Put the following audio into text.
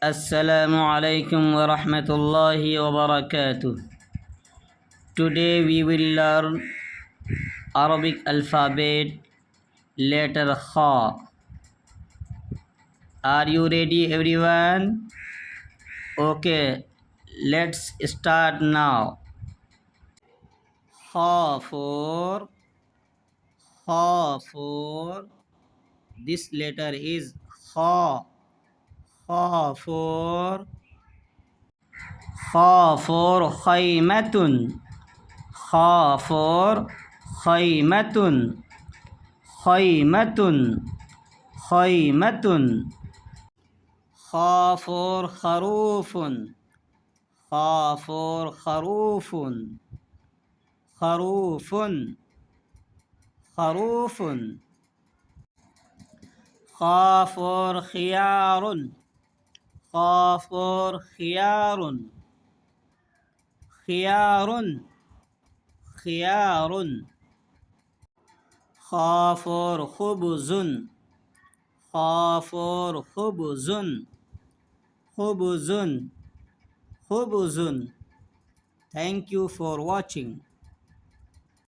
Assalamu alaikum wa rahmatullahi wa barakatuh. Today we will learn Arabic alphabet letter Kha. Are you ready everyone? Okay, let's start now. Kha for this letter is Kha. Kha for khaymatun. Kha for khaymatun. Khaymatun. Khaymatun. Kha for kharufun. Kha for kharufun. Kharufun. Kharufun. Kha for khiyarun. Kha for khiyarun. Khiyarun. Khiyarun. Kha for khubzun. Kha for khubzun. Khubzun. Khubzun. Thank you for watching.